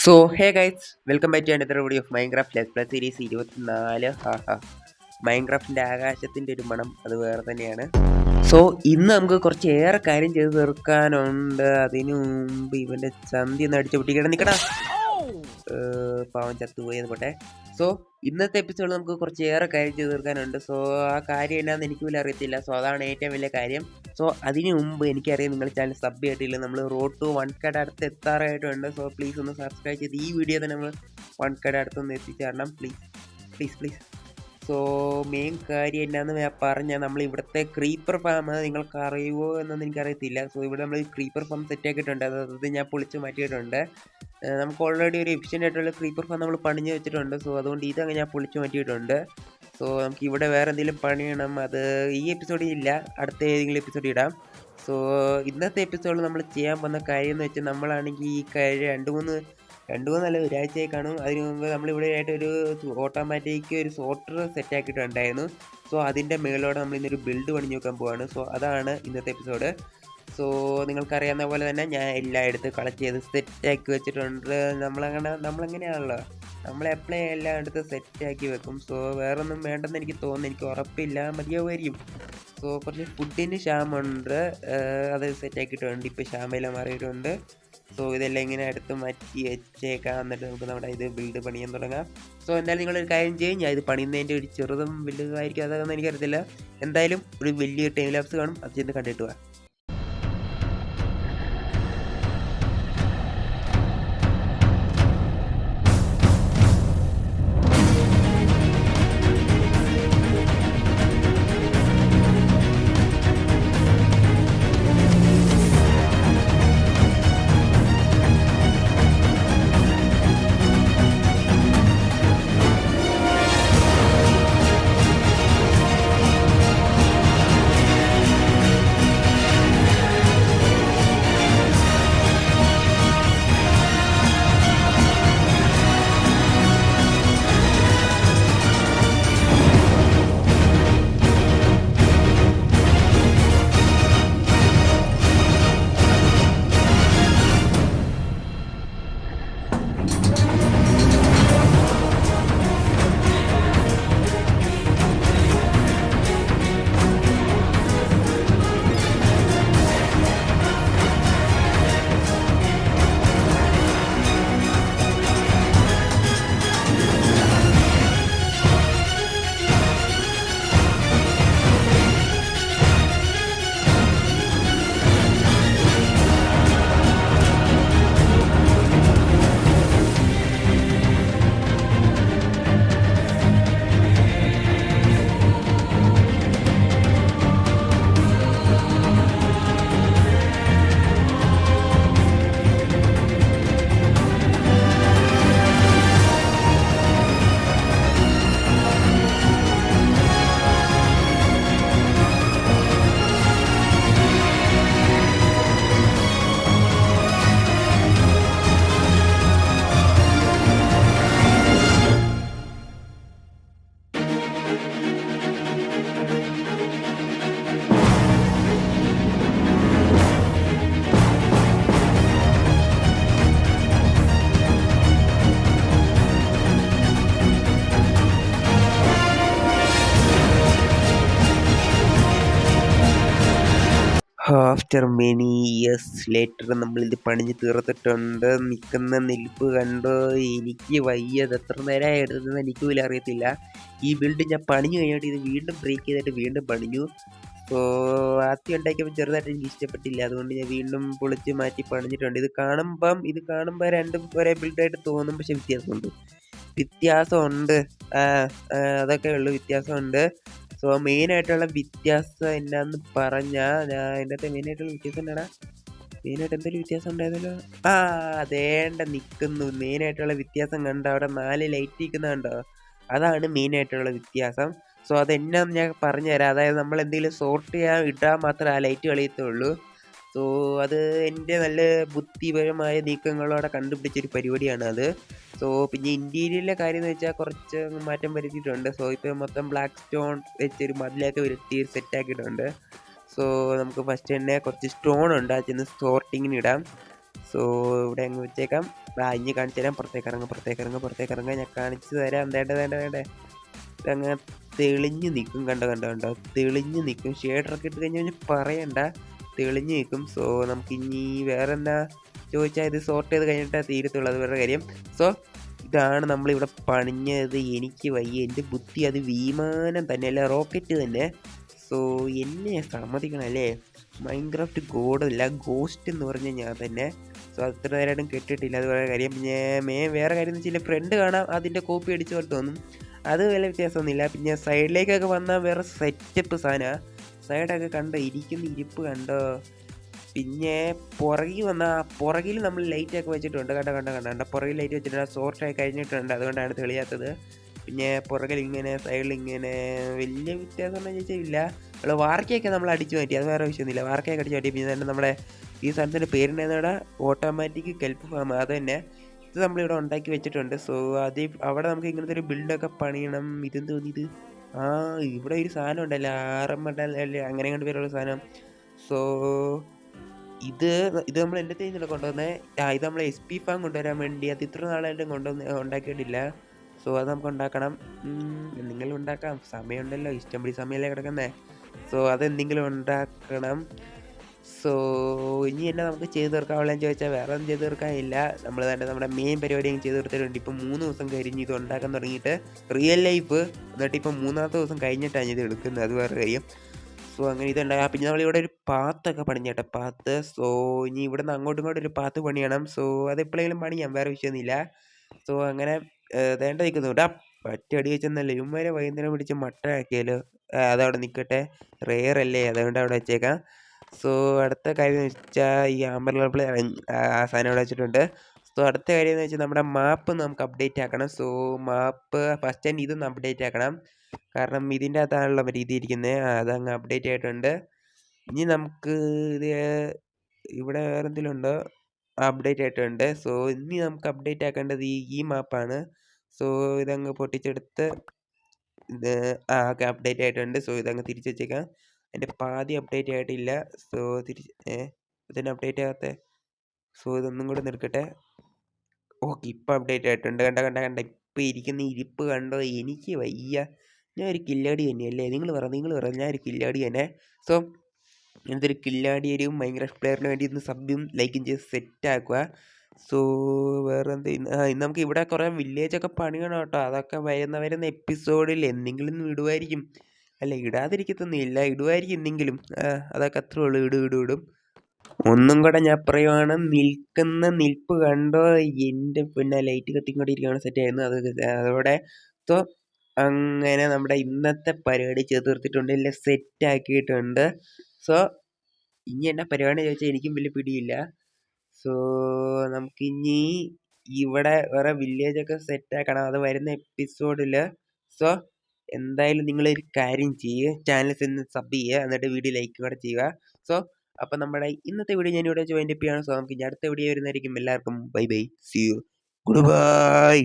So hey guys, welcome back to another video of Minecraft let's play series 24. മൈൻക്രാഫ്റ്റിൻ്റെ ആകാശത്തിൻ്റെ ഒരു മണം അത് വേറെ തന്നെയാണ്. സോ ഇന്ന് നമുക്ക് കുറച്ച് ഏറെ കാര്യം ചെയ്ത് തീർക്കാനുണ്ട്. അതിനു മുമ്പ് ഇവൻ്റെ ചന്തി ഒന്ന് അടിച്ചു പൊട്ടിക്കണം. നിൽക്കടാ, പാവം ചത്തുപോയെന്ന് പോട്ടെ. സോ ഇന്നത്തെ എപ്പിസോഡിൽ നമുക്ക് കുറച്ച് ഏറെ കാര്യം ചെയ്ത് തീർക്കാനുണ്ട്. സോ ആ കാര്യം എന്നാന്ന് എനിക്ക് പോലും അറിയത്തില്ല. സോ അതാണ് ഏറ്റവും വലിയ കാര്യം. സോ അതിന് മുമ്പ് എനിക്കറിയാം നിങ്ങൾ ചാനൽ സബ് ചെയ്തിട്ടില്ല. നമ്മൾ റോഡ് ടു 1K അടുത്ത് എത്താറായിട്ടുണ്ട്. സോ പ്ലീസ് ഒന്ന് സബ്സ്ക്രൈബ് ചെയ്ത് ഈ വീഡിയോ തന്നെ നമ്മൾ 1K അടുത്തൊന്ന് എത്തിച്ചേരണം. പ്ലീസ്. സോ മെയിൻ കാര്യം എന്നാന്ന് ഞാൻ പറഞ്ഞാൽ നമ്മൾ ഇവിടുത്തെ ക്രീപ്പർ ഫാം നിങ്ങൾക്ക് അറിയുമോ എന്നൊന്നും എനിക്കറിയത്തില്ല. സോ ഇവിടെ നമ്മൾ ക്രീപ്പർ ഫാം സെറ്റ് ആക്കിയിട്ടുണ്ട്. അത് ഞാൻ പൊളിച്ച് മാറ്റിയിട്ടുണ്ട്. നമുക്ക് ഓൾറെഡി ഒരു എഫിഷ്യൻ്റ് ആയിട്ടുള്ള ക്രീപ്പർ ഫാം നമ്മൾ പണിഞ്ഞ് വെച്ചിട്ടുണ്ട്. സോ അതുകൊണ്ട് ഇതങ്ങ് ഞാൻ പൊളിച്ച് മാറ്റിയിട്ടുണ്ട്. സോ നമുക്ക് ഇവിടെ വേറെ എന്തെങ്കിലും പണിയണം. അത് ഈ എപ്പിസോഡിൽ ഇല്ല, അടുത്ത ഏതെങ്കിലും എപ്പിസോഡിൽ ഇടാം. സോ ഇന്നത്തെ എപ്പിസോഡിൽ നമ്മൾ ചെയ്യാൻ പോകുന്ന കാര്യം എന്ന് വെച്ചാൽ നമ്മളാണെങ്കിൽ ഈ കാര്യം രണ്ട് മൂന്നല്ല ഒരാഴ്ചയായി കാണും. അതിന് മുമ്പ് നമ്മളിവിടെ ആയിട്ട് ഒരു ഓട്ടോമാറ്റിക് ഒരു സോർട്ടർ സെറ്റ് ആക്കിയിട്ടുണ്ടായിരുന്നു. സോ അതിൻ്റെ മുകളിലൂടെ നമ്മൾ ഇന്നൊരു ബിൽഡ് പണിഞ്ഞ് വെക്കാൻ പോവാണ്. സോ അതാണ് ഇന്നത്തെ എപ്പിസോഡ്. സോ നിങ്ങൾക്കറിയാവുന്ന പോലെ തന്നെ ഞാൻ എല്ലായിടത്തും കളക്ട് ചെയ്ത് സെറ്റാക്കി വെച്ചിട്ടുണ്ട്. നമ്മളെങ്ങനെയാണല്ലോ, നമ്മളെപ്പോഴേ എല്ലാം എടുത്ത് സെറ്റാക്കി വെക്കും. സോ വേറൊന്നും വേണ്ടെന്ന് എനിക്ക് തോന്നുന്നു, എനിക്ക് ഉറപ്പില്ല, മതിയാവുമായിരിക്കും. സോ കുറച്ച് ഫുഡിന് ക്ഷാമമുണ്ട്, അത് സെറ്റാക്കിയിട്ടുണ്ട്. ഇപ്പോൾ ക്ഷാമെല്ലാം മാറിയിട്ടുണ്ട്. സോ ഇതെല്ലാം ഇങ്ങനെ എടുത്ത് മാറ്റി വെച്ചേക്കാം. എന്നിട്ട് നമുക്ക് നമ്മുടെ ഇത് ബിൽഡ് പണിയാൻ തുടങ്ങാം. സോ എന്തായാലും നിങ്ങളൊരു കാര്യം ചെയ്യും, ഞാൻ ഇത് പണിയുന്നതിൻ്റെ ഒരു ചെറുതും വലുതായിരിക്കും അതൊന്നും എനിക്കറിയത്തില്ല. എന്തായാലും ഒരു വലിയ ടൈം ലാപ്സ് കാണും, അത് ചെന്ന് കണ്ടിട്ട് പോവാം. ആഫ്റ്റർ മെനി ഇയേഴ്സ് ലേറ്റർ നമ്മളിത് പണിഞ്ഞ് തീർത്തിട്ടുണ്ട്. നിൽക്കുന്ന നിൽപ്പ് കണ്ടോ, എനിക്ക് വയ്യത് എത്ര നേരമായി എടുത്തതെന്ന് എനിക്ക് പോലും അറിയത്തില്ല. ഈ ബിൽഡ് ഞാൻ പണിഞ്ഞു കഴിഞ്ഞിട്ട് ഇത് വീണ്ടും ബ്രേക്ക് ചെയ്തിട്ട് വീണ്ടും പണിഞ്ഞു. സോ ആദ്യം ഉണ്ടാക്കിയപ്പോൾ ചെറുതായിട്ട് എനിക്ക് ഇഷ്ടപ്പെട്ടില്ല, അതുകൊണ്ട് ഞാൻ വീണ്ടും പൊളിച്ച് മാറ്റി പണിഞ്ഞിട്ടുണ്ട്. ഇത് കാണുമ്പോൾ രണ്ടും ഒരേ ബിൽഡായിട്ട് തോന്നും, പക്ഷെ വ്യത്യാസമുണ്ട്. അതൊക്കെ ഉള്ളു, വ്യത്യാസമുണ്ട്. സോ മെയിനായിട്ടുള്ള വ്യത്യാസം എന്നാന്ന് പറഞ്ഞാൽ, ഞാൻ അതിൻ്റെ മെയിനായിട്ടുള്ള വ്യത്യാസം എന്നാടാ, മെയിനായിട്ട് എന്തെങ്കിലും വ്യത്യാസം ഉണ്ടായതല്ലോ. അതേണ്ട നിൽക്കുന്നു. മെയിനായിട്ടുള്ള വ്യത്യാസം കണ്ടോ, അവിടെ 4 ലൈറ്റ് നിൽക്കുന്ന കണ്ടോ, അതാണ് മെയിനായിട്ടുള്ള വ്യത്യാസം. സോ അതെന്നാന്ന് ഞാൻ പറഞ്ഞുതരാം. അതായത് നമ്മൾ എന്തെങ്കിലും സോർട്ട് ചെയ്യാൻ ഇടാൻ മാത്രമേ ആ ലൈറ്റ് കളിയത്തുള്ളൂ. സോ അത് എൻ്റെ നല്ല ബുദ്ധിപരമായ നീക്കങ്ങളോടെ കണ്ടുപിടിച്ചൊരു പരിപാടിയാണ് അത്. സോ പിന്നെ ഇൻറ്റീരിയറിലെ കാര്യം എന്ന് വെച്ചാൽ കുറച്ച് മാറ്റം വരുത്തിയിട്ടുണ്ട്. സോ ഇപ്പോൾ മൊത്തം ബ്ലാക്ക് സ്റ്റോൺ വെച്ചൊരു മതിലൊക്കെ വരുത്തി സെറ്റാക്കിയിട്ടുണ്ട്. സോ നമുക്ക് ഫസ്റ്റ് തന്നെ കുറച്ച് സ്റ്റോൺ ഉണ്ട്, അത് ചെന്ന് സോർട്ടിങ്ങിന് ഇടാം. സോ ഇവിടെ അങ്ങ് വെച്ചേക്കാം. ഇനി കാണിച്ചു തരാം. പുറത്തേക്ക് ഇറങ്ങുക ഞാൻ കാണിച്ചു തരാം. വേണ്ടേ ഇതങ്ങനെ തെളിഞ്ഞ് നിൽക്കും. കണ്ടോ തെളിഞ്ഞ് നിൽക്കും. ഷെയ്ഡറൊക്കെ ഇട്ട് കഴിഞ്ഞാൽ പറയണ്ട, തെളിഞ്ഞ് നിൽക്കും. സോ നമുക്കിനി വേറെ എന്താ ചോദിച്ചാൽ ഇത് സോർട്ട് ചെയ്ത് കഴിഞ്ഞിട്ടേ തീരത്തുള്ളൂ, അത് വേറെ കാര്യം. സോ ഇതാണ് നമ്മളിവിടെ പണിഞ്ഞത്. എനിക്ക് വയ്യ, എൻ്റെ ബുദ്ധി അത് വിമാനം തന്നെ അല്ല, റോക്കറ്റ് തന്നെ. സോ എന്നെ സമ്മതിക്കണം അല്ലേ. മൈൻക്രാഫ്റ്റ് ഗോഡല്ല, ഗോസ്റ്റ് എന്ന് പറഞ്ഞാൽ ഞാൻ തന്നെ. സോ അത്ര നേരമായിട്ടും കെട്ടിട്ടില്ല, അത് വേറെ കാര്യം. പിന്നെ വേറെ കാര്യം എന്ന് വെച്ചാൽ ഫ്രണ്ട് കാണാം അതിൻ്റെ കോപ്പി അടിച്ച പോലെ തോന്നും, അത് വലിയ വ്യത്യാസമൊന്നുമില്ല. പിന്നെ സൈഡിലേക്കൊക്കെ വന്നാൽ വേറെ സെറ്റപ്പ് സാധനമാണ്. സൈഡൊക്കെ കണ്ടോ, ഇരിക്കുന്ന ഇരിപ്പ് കണ്ടോ. പിന്നെ പുറകിൽ നമ്മൾ ലൈറ്റൊക്കെ വെച്ചിട്ടുണ്ട്. കണ്ട പുറകിൽ ലൈറ്റ് വെച്ചിട്ടുണ്ട്. സോർട്ടായി കഴിഞ്ഞിട്ടുണ്ട്, അതുകൊണ്ടാണ് തെളിയാത്തത്. പിന്നെ പുറകിൽ ഇങ്ങനെ സൈഡിലിങ്ങനെ വലിയ വ്യത്യാസം എന്ന് ചോദിച്ചാൽ ഇല്ല. നമ്മൾ വാർക്കയൊക്കെ നമ്മൾ അടിച്ചു മാറ്റി, അത് വേറെ വിഷയമൊന്നുമില്ല. വാർക്കയൊക്കെ അടിച്ചു മാറ്റി. പിന്നെ തന്നെ നമ്മുടെ ഈ സാധനത്തിൻ്റെ പേരുണ്ടായിരുന്ന ഓട്ടോമാറ്റിക് കെൽപ്പ് ഫാം, അത് തന്നെ. ഇത് നമ്മളിവിടെ ഉണ്ടാക്കി വെച്ചിട്ടുണ്ട്. സോ അവിടെ നമുക്ക് ഇങ്ങനത്തെ ഒരു ബിൽഡൊക്കെ പണിയണം. ഇതെന്ത് തോന്നിയത്, ഇവിടെ ഒരു സാധനം ഉണ്ടല്ലോ, അല്ലേ അങ്ങനെ കണ്ട് പേരുള്ള സാധനം. സോ ഇത് നമ്മൾ എൻ്റെ തേന്നില്ല കൊണ്ടുവന്നത്. ഇത് നമ്മൾ SP ഫാം കൊണ്ടുവരാൻ വേണ്ടി, അത് ഇത്ര നാളായിട്ടും ഉണ്ടാക്കിയിട്ടില്ല. സോ അത് നമുക്ക് ഉണ്ടാക്കണം. എന്തെങ്കിലും ഉണ്ടാക്കാം, സമയമുണ്ടല്ലോ, ഇഷ്ടംപടി സമയമല്ലേ കിടക്കുന്നേ. സോ അതെന്തെങ്കിലും ഉണ്ടാക്കണം. സോ ഇനി എന്നെ നമുക്ക് ചെയ്ത് തീർക്കാവുള്ളതെന്ന് ചോദിച്ചാൽ വേറെ ഒന്നും ചെയ്ത് തീർക്കാനില്ല. നമ്മൾ തന്നെ നമ്മുടെ മെയിൻ പരിപാടിയും ചെയ്ത് തീർത്തിട്ടുണ്ട്. ഇപ്പം 3 ദിവസം കഴിഞ്ഞ് ഇത് ഉണ്ടാക്കാൻ തുടങ്ങിയിട്ട്, റിയൽ ലൈഫ്. എന്നിട്ട് ഇപ്പം 3-ാമത്തെ ദിവസം കഴിഞ്ഞിട്ടാണ് ഇത് എടുക്കുന്നത്, അത് വേറെ കാര്യം. സോ അങ്ങനെ ഇതുണ്ടാകും. പിന്നെ നമ്മളിവിടെ ഒരു പാത്തൊക്കെ പണിഞ്ഞേട്ടെ, പാത്ത്. സോ ഇനി ഇവിടെ നിന്ന് അങ്ങോട്ടും ഇങ്ങോട്ടും ഒരു പാത്ത് പണിയണം. സോ അത് എപ്പോഴെങ്കിലും പണിയാം, വേറെ വിഷയമൊന്നുമില്ല. സോ അങ്ങനെ വേണ്ട നിൽക്കുന്നുണ്ട്. പറ്റടി വെച്ചെന്നല്ലേ ഇവന്മാരെ വൈകുന്നേരം പിടിച്ച് മട്ടനാക്കിയാലോ. അതവിടെ നിൽക്കട്ടെ, റെയർ അല്ലേ, അതുകൊണ്ട് അവിടെ വെച്ചേക്കാം. സോ അടുത്ത കാര്യം എന്ന് വെച്ചാൽ ഈ ആംബർ ലെവൽ ആ സാധനം അവിടെ വെച്ചിട്ടുണ്ട്. സോ അടുത്ത കാര്യം എന്ന് വെച്ചാൽ നമ്മുടെ മാപ്പ് നമുക്ക് അപ്ഡേറ്റ് ആക്കണം. സോ മാപ്പ് ഫസ്റ്റ് തന്നെ ഇതൊന്ന് അപ്ഡേറ്റ് ആക്കണം, കാരണം ഇതിൻ്റെ അകത്താണല്ലോ രീതി ഇരിക്കുന്നത്. അതങ്ങ് അപ്ഡേറ്റ് ആയിട്ടുണ്ട്. ഇനി നമുക്ക് ഇത് ഇവിടെ വേറെ എന്തെങ്കിലും ഉണ്ടോ, അപ്ഡേറ്റ് ആയിട്ടുണ്ട്. സോ ഇനി നമുക്ക് അപ്ഡേറ്റ് ആക്കേണ്ടത് ഈ മാപ്പാണ്. സോ ഇതങ്ങ് പൊട്ടിച്ചെടുത്ത് ഇത് ഓക്കെ അപ്ഡേറ്റ് ആയിട്ടുണ്ട്. സോ ഇതങ്ങ് തിരിച്ച് വെച്ചേക്കാം. എൻ്റെ പാതി അപ്ഡേറ്റ് ആയിട്ടില്ല. സോ ഇതിന് അപ്ഡേറ്റ് ആകാത്ത. സോ ഇതൊന്നും കൂടെ നിൽക്കട്ടെ. ഓക്കെ ഇപ്പം അപ്ഡേറ്റ് ആയിട്ടുണ്ട്. കണ്ട ഇപ്പം ഇരിക്കുന്ന ഇരിപ്പ് കണ്ടോ, എനിക്ക് വയ്യ. ഞാൻ ഒരു കില്ലാടി തന്നെയല്ലേ, നിങ്ങൾ പറ ഞാൻ ഒരു കില്ലാടി തന്നെ. സോ എന്തൊരു കില്ലാടി ഒരു മൈൻക്രാഫ്റ്റ് പ്ലെയറിന് വേണ്ടി ഇന്ന് സബ്ബും ലൈക്കും ചെയ്ത് സെറ്റ് ആക്കുക. സോ വേറെ എന്ത് ഇന്ന് നമുക്ക് ഇവിടെ കുറേ വില്ലേജൊക്കെ പണിയണം കേട്ടോ. അതൊക്കെ വരുന്ന എപ്പിസോഡിൽ എന്തെങ്കിലും ഇടുമായിരിക്കും. അല്ല ഇടാതിരിക്കത്തൊന്നുമില്ല, ഇടുമായിരിക്കും എന്തെങ്കിലും. അതൊക്കെ അത്രേ ഉള്ളൂ, ഇടും. ഒന്നും കൂടെ ഞാൻ പറയുവാണ്, നിൽക്കുന്ന നിൽപ്പ് കണ്ടോ, എൻ്റെ പിന്നെ ലൈറ്റ് കത്തിക്കൊണ്ടിരിക്കുകയാണ്, സെറ്റ് ആയിരുന്നു അതോടെ. സോ അങ്ങനെ നമ്മുടെ ഇന്നത്തെ പരിപാടി ചെയ്ത് തീർത്തിട്ടുണ്ട്, എല്ലാം സെറ്റ് ആക്കിയിട്ടുണ്ട്. സോ ഇനി എന്നാ പരിപാടി ചോദിച്ചാൽ എനിക്കും വലിയ പിടിയില്ല. സോ നമുക്കിനി ഇവിടെ വേറെ വില്ലേജൊക്കെ സെറ്റ് ആക്കണം, അത് വരുന്ന എപ്പിസോഡിൽ. സോ എന്തായാലും നിങ്ങളൊരു കാര്യം ചെയ്യുക, ചാനൽ ചെന്ന് സബ് ചെയ്യുക, എന്നിട്ട് വീഡിയോ ലൈക്ക് കൂടെ ചെയ്യുക. സോ അപ്പം നമ്മുടെ ഇന്നത്തെ വീഡിയോ ഞാനിവിടെ ജോയിൻ അപ്പ് ചെയ്യാണ്. സോ നമുക്ക് ഇനി അടുത്ത വീഡിയോ വരുന്നതായിരിക്കും. എല്ലാവർക്കും bye, see you, good by.